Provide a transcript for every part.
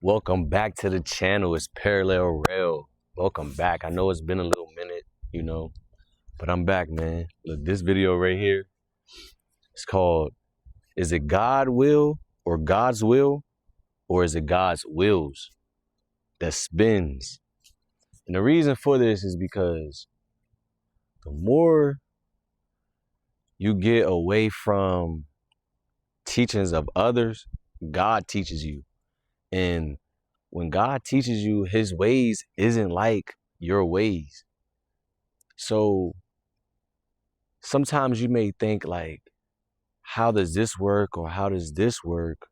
Welcome back to the channel. It's Parallel Rail. Welcome back. I know it's been a little minute, but I'm back, man. Look, this video right here, it's called, is it God will or God's will, or is it God's wills that spins? And the reason for this is because the more you get away from teachings of others, God teaches you. And when God teaches you, his ways isn't like your ways. So sometimes you may think like, how does this work or how does this work?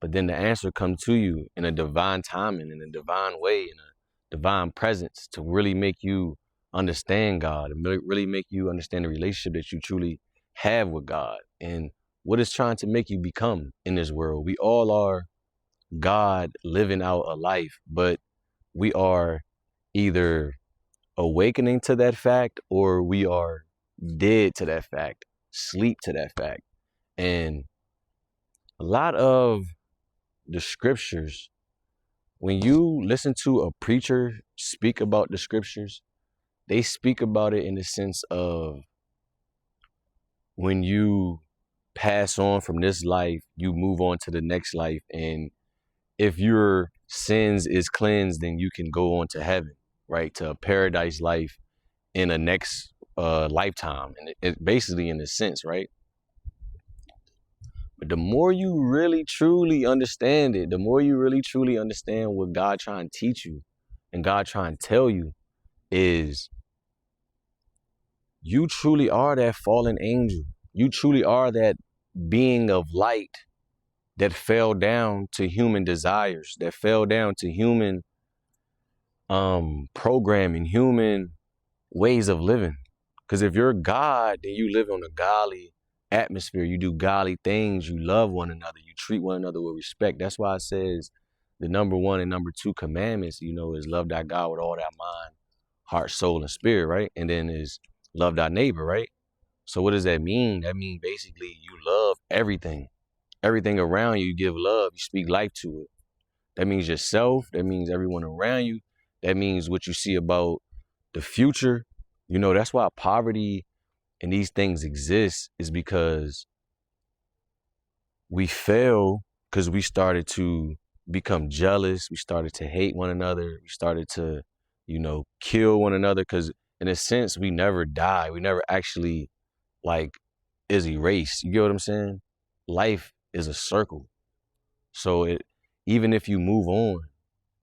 But then the answer comes to you in a divine timing, in a divine way, in a divine presence to really make you understand God and really make you understand the relationship that you truly have with God and what it's trying to make you become in this world. We all are God living out a life, but we are either awakening to that fact or we are dead to that fact, sleep to that fact. And a lot of the scriptures, when you listen to a preacher speak about the scriptures, they speak about it in the sense of when you pass on from this life, you move on to the next life. And if your sins is cleansed, then you can go on to heaven, right? To a paradise life in a next lifetime. And it basically in a sense, right? But the more you really truly understand it, the more you really truly understand what God trying to teach you and God trying to tell you is you truly are that fallen angel. You truly are that being of light that fell down to human desires, that fell down to human programming, human ways of living. Because if you're God, then you live on a godly atmosphere. You do godly things. You love one another. You treat one another with respect. That's why it says the number one and number two commandments, is love thy God with all thy mind, heart, soul, and spirit, right? And then is love thy neighbor, right? So what does that mean? That means basically you love everything. Everything around you, you give love. You speak life to it. That means yourself. That means everyone around you. That means what you see about the future. That's why poverty and these things exist, is because we fail because we started to become jealous. We started to hate one another. We started to, kill one another because in a sense, we never die. We never actually is erased. You get what I'm saying? Life is a circle. So even if you move on,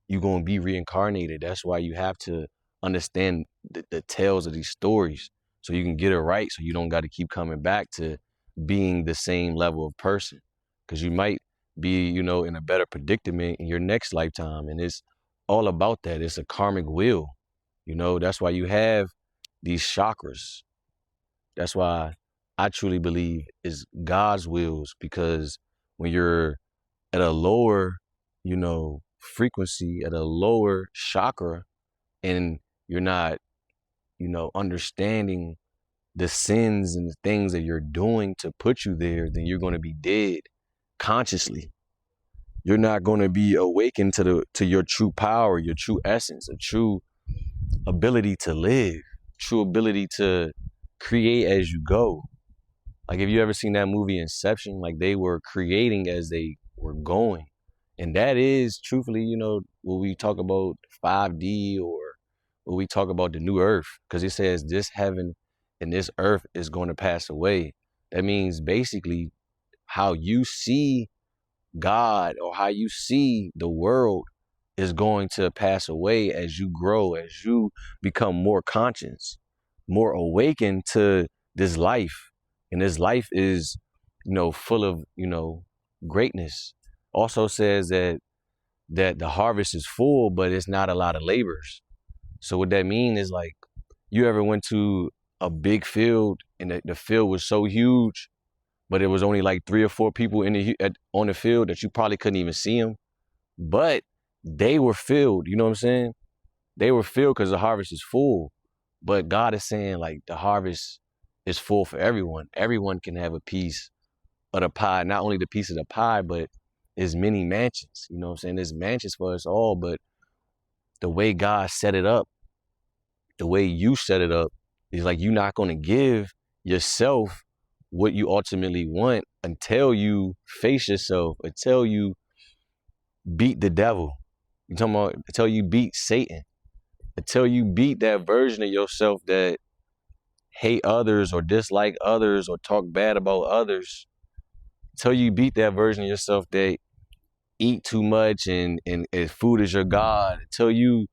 you're going to be reincarnated. That's why you have to understand the tales of these stories so you can get it right, so you don't got to keep coming back to being the same level of person, because you might be, in a better predicament in your next lifetime. And it's all about that. It's a karmic wheel. That's why you have these chakras. That's why I truly believe is God's wills, because when you're at a lower, frequency, at a lower chakra, and you're not, understanding the sins and the things that you're doing to put you there, then you're going to be dead consciously. You're not going to be awakened to your true power, your true essence, a true ability to live, true ability to create as you go. Like, if you ever seen that movie Inception, like they were creating as they were going. And that is truthfully, when we talk about 5D or when we talk about the new earth, because it says this heaven and this earth is going to pass away. That means basically how you see God or how you see the world is going to pass away as you grow, as you become more conscious, more awakened to this life. And this life is, full of, greatness. Also says that the harvest is full, but it's not a lot of laborers. So what that means is, like, you ever went to a big field and the field was so huge, but it was only like 3 or 4 people on the field that you probably couldn't even see them, but they were filled. You know what I'm saying? They were filled because the harvest is full. But God is saying, like, the harvest is full for everyone. Everyone can have a piece of the pie, not only the piece of the pie, but is many mansions. You know what I'm saying? There's mansions for us all, but the way God set it up, the way you set it up, is like you're not gonna give yourself what you ultimately want until you face yourself, until you beat the devil. You talking about until you beat Satan, until you beat that version of yourself that hate others or dislike others or talk bad about others. Until you beat that version of yourself that eat too much and food is your God. Until you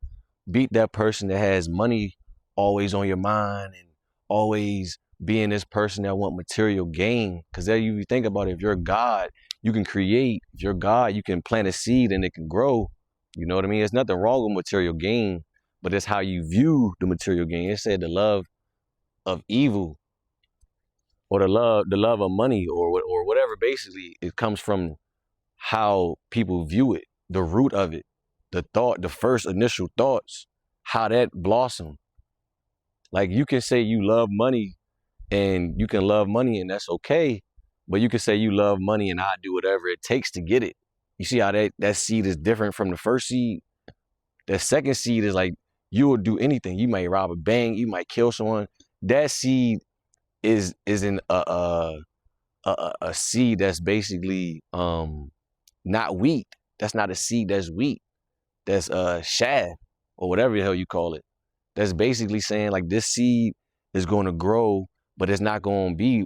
beat that person that has money always on your mind and always being this person that want material gain. Because there you think about it, if you're God, you can create. If you're God, you can plant a seed and it can grow. You know what I mean? There's nothing wrong with material gain, but it's how you view the material gain. It said the love of evil or the love of money or whatever. Basically, it comes from how people view it, the root of it, the thought, the first initial thoughts, how that blossom. Like you can say you love money and you can love money and that's okay, but you can say you love money and I do whatever it takes to get it. You see how that seed is different from the first seed? The second seed is like you will do anything. You might rob a bank, you might kill someone. That seed is in a seed that's basically not wheat. That's not a seed that's wheat. That's chaff or whatever the hell you call it. That's basically saying like this seed is going to grow, but it's not going to be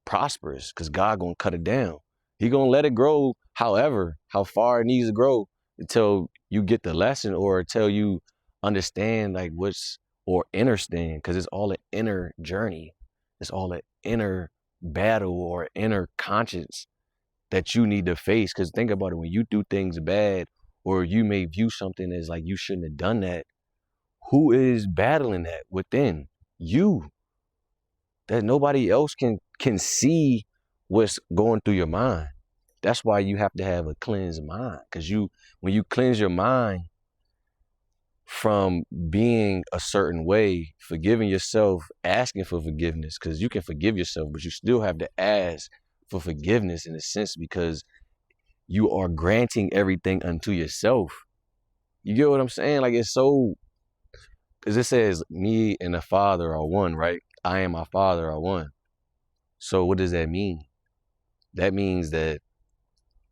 prosperous because God going to cut it down. He going to let it grow however, how far it needs to grow until you get the lesson or until you understand like or understand, because it's all an inner journey. It's all an inner battle or inner conscience that you need to face. Because think about it, when you do things bad or you may view something as like you shouldn't have done that, who is battling that within you? That nobody else can see what's going through your mind. That's why you have to have a cleansed mind. Because when you cleanse your mind from being a certain way, forgiving yourself, asking for forgiveness, because you can forgive yourself, but you still have to ask for forgiveness in a sense, because you are granting everything unto yourself. You get what I'm saying? Like it's so, because it says me and the Father are one, right? I and my Father are one. So what does that mean? That means that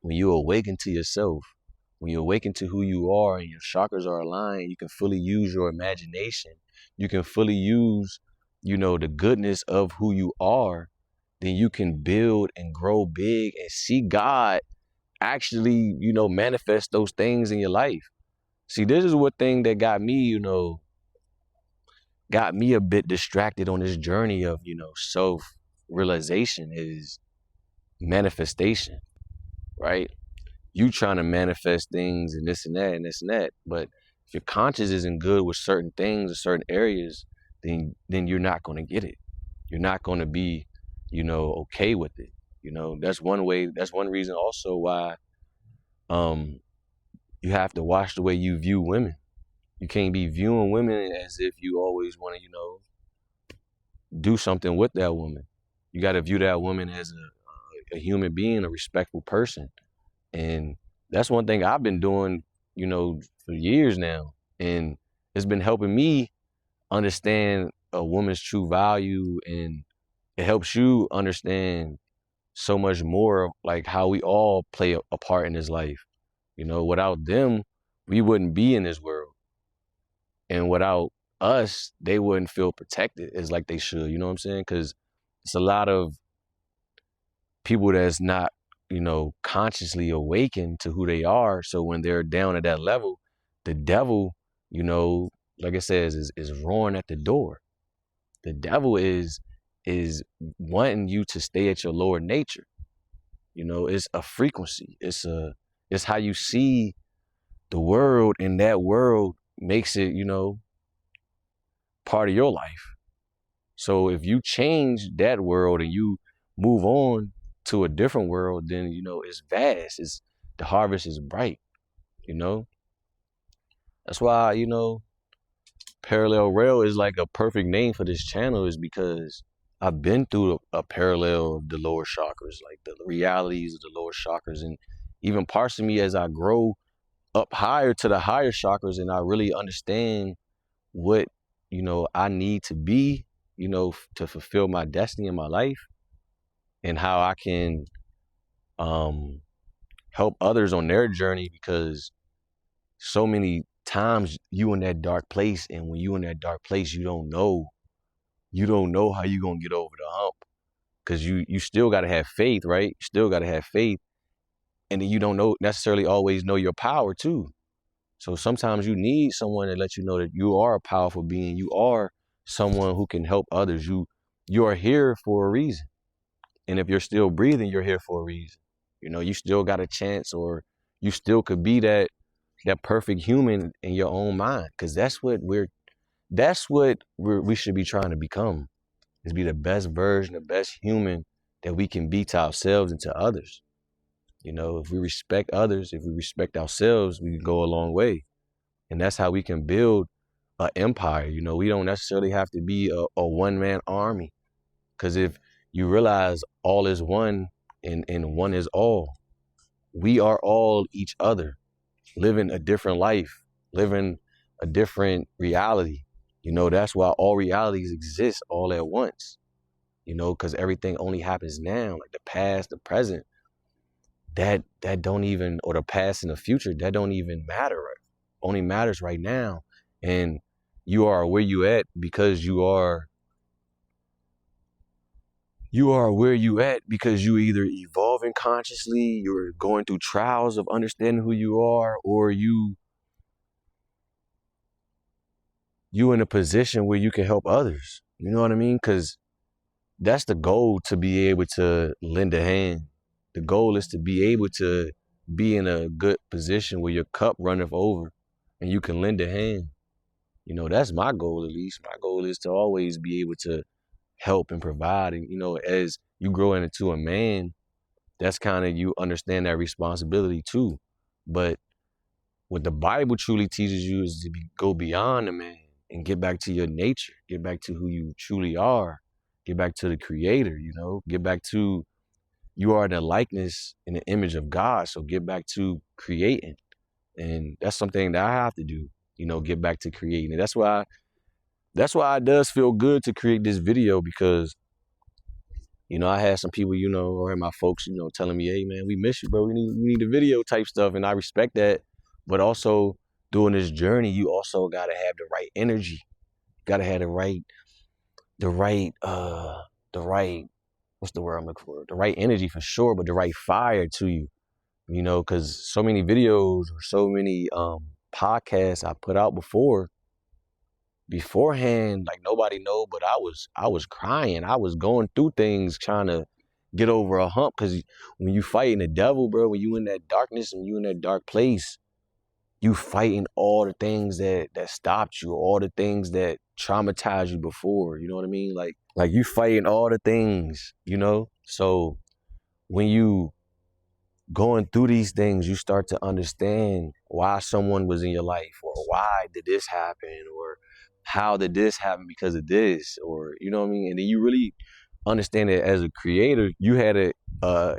when you awaken to yourself, when you awaken to who you are and your chakras are aligned, you can fully use your imagination. You can fully use, the goodness of who you are. Then you can build and grow big and see God actually, manifest those things in your life. See, this is what thing that got me, got me a bit distracted on this journey of, self-realization is manifestation, right? You trying to manifest things and this and that and this and that. But if your conscience isn't good with certain things or certain areas, then you're not going to get it. You're not going to be, okay with it. That's one way. That's one reason also why you have to watch the way you view women. You can't be viewing women as if you always want to, do something with that woman. You got to view that woman as a human being, a respectful person. And that's one thing I've been doing, for years now. And it's been helping me understand a woman's true value, and it helps you understand so much more of like how we all play a part in this life. Without them, we wouldn't be in this world. And without us, they wouldn't feel protected as like they should, you know what I'm saying? Because it's a lot of people that's not, consciously awakened to who they are. So when they're down at that level, the devil, like it says, is roaring at the door. The devil is wanting you to stay at your lower nature. It's a frequency. It's how you see the world, and that world makes it, part of your life. So if you change that world and you move on to a different world, then, it's vast. The harvest is bright, That's why, Parallel Rail is like a perfect name for this channel, is because I've been through a parallel of the lower chakras, like the realities of the lower chakras. And even parts of me as I grow up higher to the higher chakras and I really understand what, I need to be, to fulfill my destiny in my life and how I can um help others on their journey because so many times you in that dark place and when you in that dark place you don't know how you gonna get over the hump because you still gotta have faith, right? You still gotta have faith and then you don't necessarily always know your power too. So sometimes you need someone to let you know that you are a powerful being. You are someone who can help others. You are here for a reason. And if you're still breathing, you're here for a reason. You still got a chance or you still could be that perfect human in your own mind. Cause we should be trying to become is be the best version, the best human that we can be to ourselves and to others. If we respect others, if we respect ourselves, we can go a long way. And that's how we can build an empire. We don't necessarily have to be a one-man army. Because if you realize all is one and one is all, we are all each other, living a different life, living a different reality. That's why all realities exist all at once, because everything only happens now, like the past, the present, that don't even, or the past and the future, that don't even matter. Only matters right now. And you are where you at because you are where you at because you either evolving consciously, you're going through trials of understanding who you are, or you in a position where you can help others. You know what I mean? Because that's the goal, to be able to lend a hand. The goal is to be able to be in a good position where your cup runneth over and you can lend a hand. That's my goal, at least. My goal is to always be able to help and provide. And, as you grow into a man, that's kind of, you understand that responsibility too. But what the Bible truly teaches you is to go beyond the man and get back to your nature, get back to who you truly are, get back to the creator, get back to, you are the likeness and the image of God. So get back to creating. And that's something that I have to do, get back to creating. And that's why it does feel good to create this video because, I had some people, or my folks, telling me, hey man, we miss you, bro. We need a video type stuff. And I respect that. But also during this journey, you also gotta have the right energy. You gotta have the right, what's the word I'm looking for? The right energy for sure, but the right fire to you. Because so many videos or so many podcasts I put out beforehand, like nobody know, but I was crying. I was going through things trying to get over a hump. Because when you fighting the devil, bro, when you in that darkness and you in that dark place, you fighting all the things that stopped you, all the things that traumatized you before. You know what I mean? Like you fighting all the things. So when you going through these things, you start to understand why someone was in your life, or why did this happen, or how did this happen because of this, or you know what I mean? And then you really understand that as a creator, you had a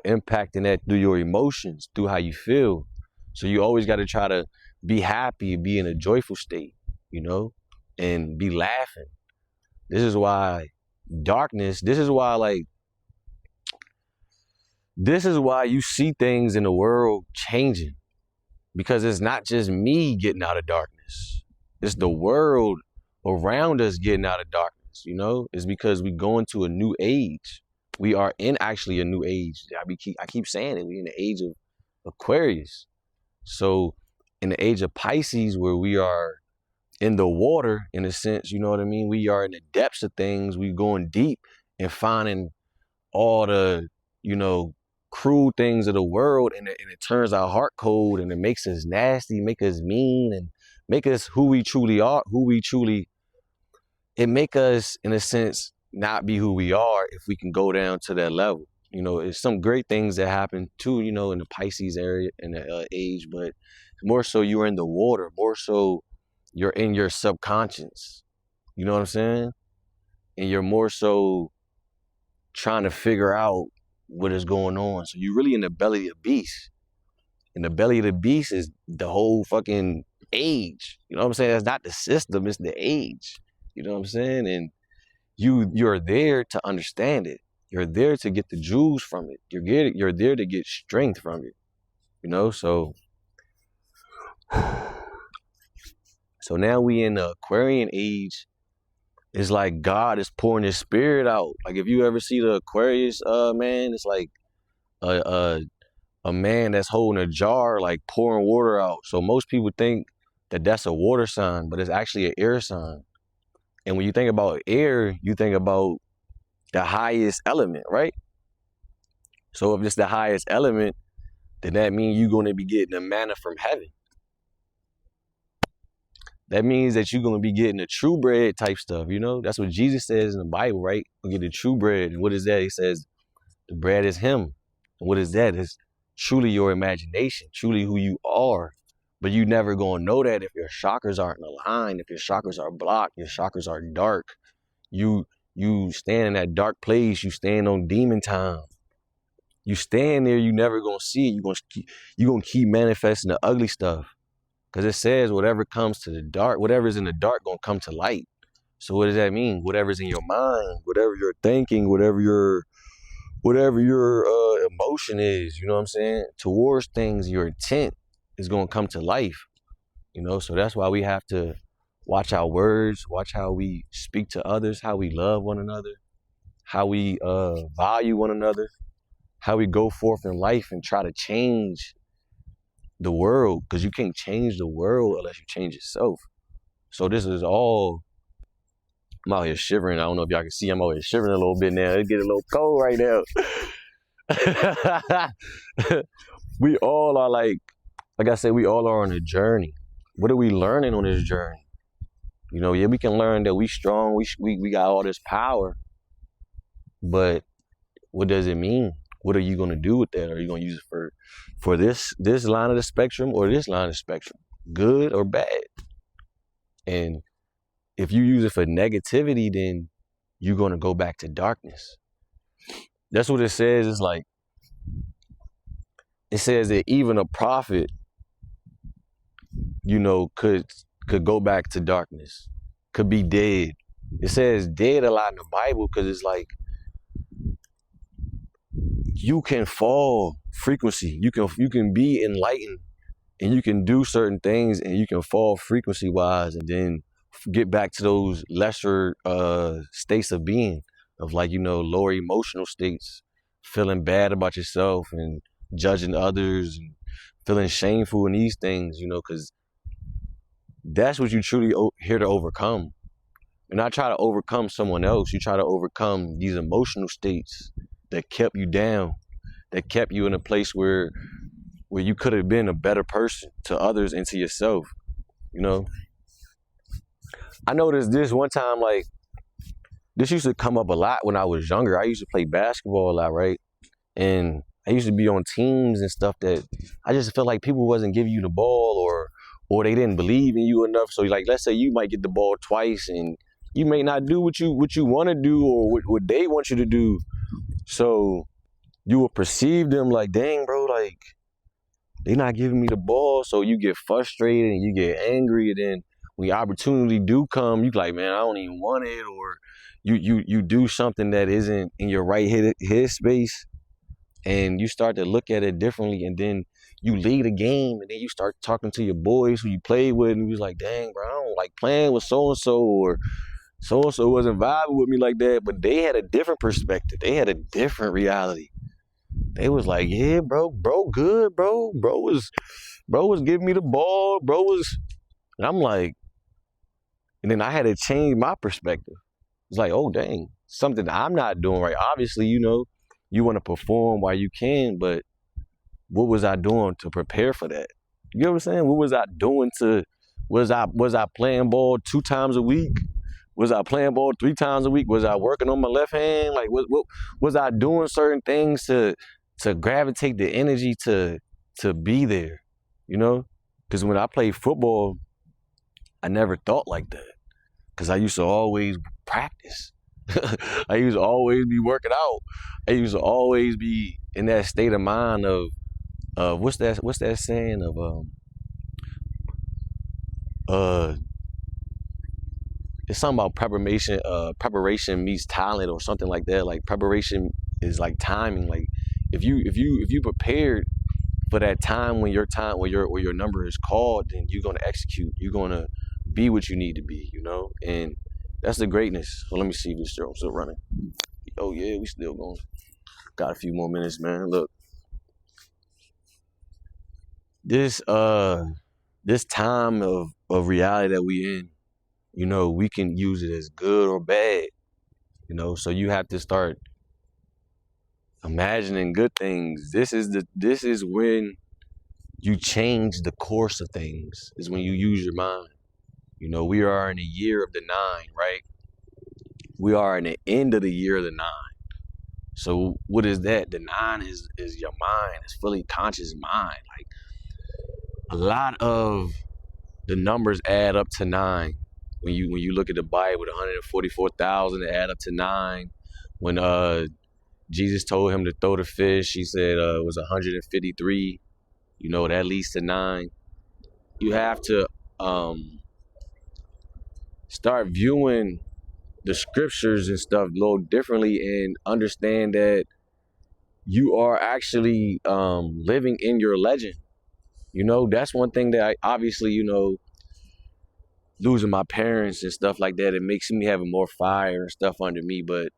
impact in that through your emotions, through how you feel. So you always got to try to be happy, be in a joyful state, and be laughing. This is why darkness, this is why you see things in the world changing, because it's not just me getting out of darkness. It's the world around us getting out of darkness, It's because we go into a new age. We are in actually a new age. I keep saying it. We're in the age of Aquarius. So in the age of Pisces, where we are in the water, in a sense, you know what I mean? We are in the depths of things. We going deep and finding all the, cruel things of the world, and it turns our heart cold, and it makes us nasty, make us mean, and make us who we truly are, it make us, in a sense, not be who we are if we can go down to that level. It's some great things that happen too, in the Pisces area, in the age, but more so you're in the water, more so you're in your subconscious. You know what I'm saying? And you're more so trying to figure out what is going on. So you're really in the belly of the beast. And the belly of the beast is the whole fucking age. You know what I'm saying? That's not the system, it's the age. You know what I'm saying? And you're there to understand it. You're there to get the jewels from it. You're there to get strength from it. You know, so now we in the Aquarian age. It's like God is pouring his spirit out. Like if you ever see the Aquarius man, it's like a man that's holding a jar, like pouring water out. So most people think that that's a water sign, but it's actually an air sign. And when you think about air, you think about the highest element, right? So if it's the highest element, then that means you're going to be getting the manna from heaven. That means that you're going to be getting the true bread type stuff, you know? That's what Jesus says in the Bible, right? You get the true bread. And what is that? He says the bread is him. And what is that? It's truly your imagination, truly who you are. But you never going to know that if your chakras aren't aligned, if your chakras are blocked, your chakras are dark. You stand in that dark place. You stand on demon time. You stand there, you never going to see it. You're going to keep manifesting the ugly stuff. Because it says whatever comes to the dark, whatever's in the dark gonna come to light. So what does that mean? Whatever's in your mind, whatever you're thinking, whatever your emotion is, you know what I'm saying? Towards things, your intent is gonna come to life. You know, so that's why we have to watch our words, watch how we speak to others, how we love one another, how we value one another, how we go forth in life and try to change the world, because you can't change the world unless you change yourself. So this is all, I'm out here shivering. I don't know if y'all can see, I'm out here shivering a little bit now. It get a little cold right now. We all are like I said, we all are on a journey. What are we learning on this journey? You know, yeah, we can learn that we strong, we got all this power, but what does it mean? What are you going to do with that? Are you going to use it for this line of the spectrum or this line of the spectrum? Good or bad? And if you use it for negativity, then you're going to go back to darkness. That's what it says. It's like, it says that even a prophet, you know, could go back to darkness, could be dead. It says dead a lot in the Bible because it's like, you can fall frequency. You can be enlightened and you can do certain things and you can fall frequency wise and then get back to those lesser states of being, of like, you know, lower emotional states, feeling bad about yourself and judging others and feeling shameful in these things, you know, because that's what you truly here to overcome. And not try to overcome someone else. You try to overcome these emotional states that kept you down, that kept you in a place where you could have been a better person to others and to yourself, you know? I noticed this one time, like, this used to come up a lot when I was younger. I used to play basketball a lot, right? And I used to be on teams and stuff that I just felt like people wasn't giving you the ball or they didn't believe in you enough. So like, let's say you might get the ball twice and you may not do what you want to do or what they want you to do. So you will perceive them like, dang, bro, like, they not giving me the ball. So you get frustrated and you get angry. And then when the opportunity do come, you like, man, I don't even want it. Or you do something that isn't in your right head space. And you start to look at it differently. And then you lead a game. And then you start talking to your boys who you played with. And you was like, dang, bro, I don't like playing with so-and-so. Or so-and-so wasn't vibing with me like that, but they had a different perspective. They had a different reality. They was like, yeah, bro good, bro was giving me the ball, and I'm like, and then I had to change my perspective. It's like, oh, dang, something I'm not doing right. Obviously, you know, you want to perform while you can, but what was I doing to prepare for that? You know what I'm saying? What was I doing was I playing ball 2 times a week? Was I playing ball 3 times a week? Was I working on my left hand? Like, what was I doing certain things to gravitate the energy to be there, you know? Because when I played football, I never thought like that. Because I used to always practice. I used to always be working out. I used to always be in that state of mind of what's that saying of uh it's something about preparation meets talent or something like that. Like preparation is like timing. Like if you prepared for that time when your number is called, then you're gonna execute. You're gonna be what you need to be, and that's the greatness. Well, let me see if this show still running. Oh yeah, we still going. Got a few more minutes, man. Look, this this time of reality that we in, we can use it as good or bad. So you have to start imagining good things. This is when you change the course of things. Is when you use your mind. We are in the year of the nine, right? We are in the end of the year of the nine. So what is that? The nine is your mind. It's fully conscious mind. Like a lot of the numbers add up to nine. When you look at the Bible, the 144,000 add up to nine. When Jesus told him to throw the fish, he said it was 153. That leads to nine. You have to start viewing the scriptures and stuff a little differently and understand that you are actually living in your legend. That's one thing that I obviously, losing my parents and stuff like that, it makes me having more fire and stuff under me. But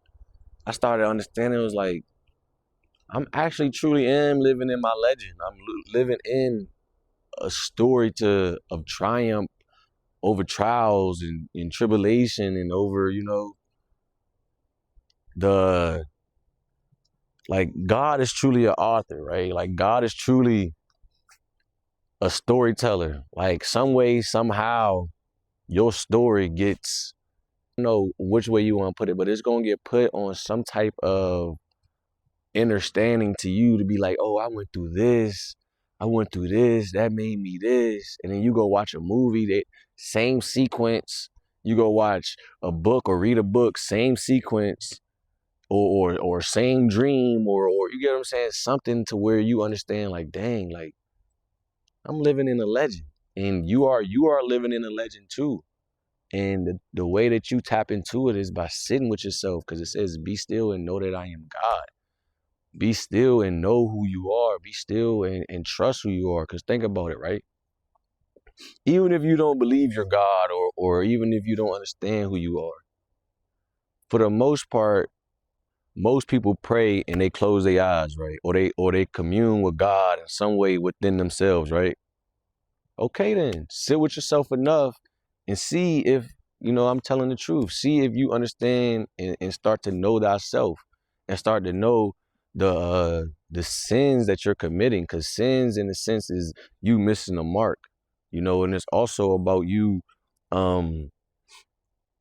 I started understanding it was like, I'm actually truly am living in my legend. I'm living in a story of triumph over trials and tribulation and over, the like God is truly an author, right? Like God is truly a storyteller. Like some way, somehow, your story gets, I don't know which way you want to put it, but it's gonna get put on some type of understanding to you to be like, oh, I went through this, that made me this, and then you go watch a movie, that same sequence. You go watch a book or read a book, same sequence, or same dream, or you get what I'm saying, something to where you understand, like, dang, like I'm living in a legend, and you are living in a legend too. And the way that you tap into it is by sitting with yourself, because it says, "Be still and know that I am God." Be still and know who you are. Be still and trust who you are. Because think about it, right? Even if you don't believe you're God, or even if you don't understand who you are, for the most part, most people pray and they close their eyes, right? Or they commune with God in some way within themselves, right? Okay, then sit with yourself enough and see if I'm telling the truth. See if you understand and start to know thyself, and start to know the sins that you're committing, because sins in a sense is you missing the mark, and it's also about you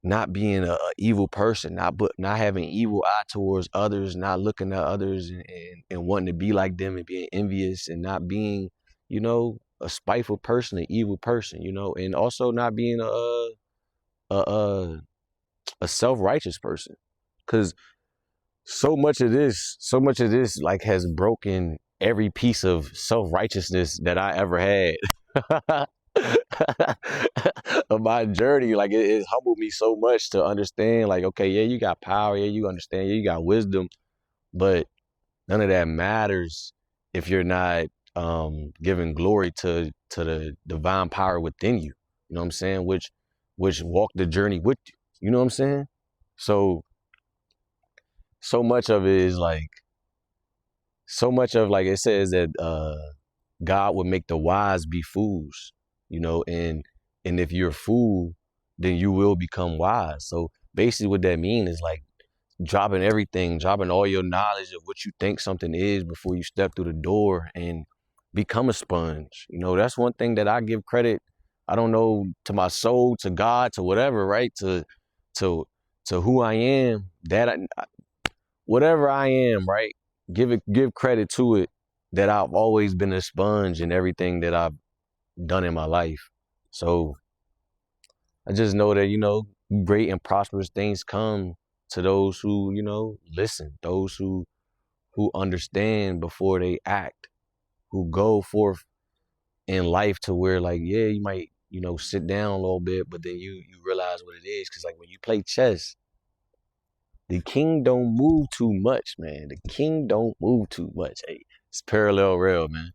not being a evil person, not having evil eye towards others, not looking at others and wanting to be like them and being envious, and not being, a spiteful person, an evil person, and also not being a self-righteous person. Because so much of this like has broken every piece of self-righteousness that I ever had. Of my journey. Like it humbled me so much to understand, like, okay, yeah, you got power, yeah, you understand, yeah, you got wisdom, but none of that matters if you're not giving glory to the divine power within you. You know what I'm saying? Which walk the journey with you. You know what I'm saying? So much of it is like, so much of, like, it says that God would make the wise be fools, and if you're a fool, then you will become wise. So basically what that means is like dropping all your knowledge of what you think something is before you step through the door and become a sponge. That's one thing that I give credit, I don't know, to my soul, to God, to whatever, right? To who I am, whatever I am, right? Give credit to it, that I've always been a sponge in everything that I've done in my life. So I just know that, great and prosperous things come to those who, listen, those who understand before they act, who go forth in life to where like, yeah, you might, sit down a little bit, but then you realize what it is. Cause like when you play chess, the king don't move too much, man. The king don't move too much. Hey, it's parallel rail, man.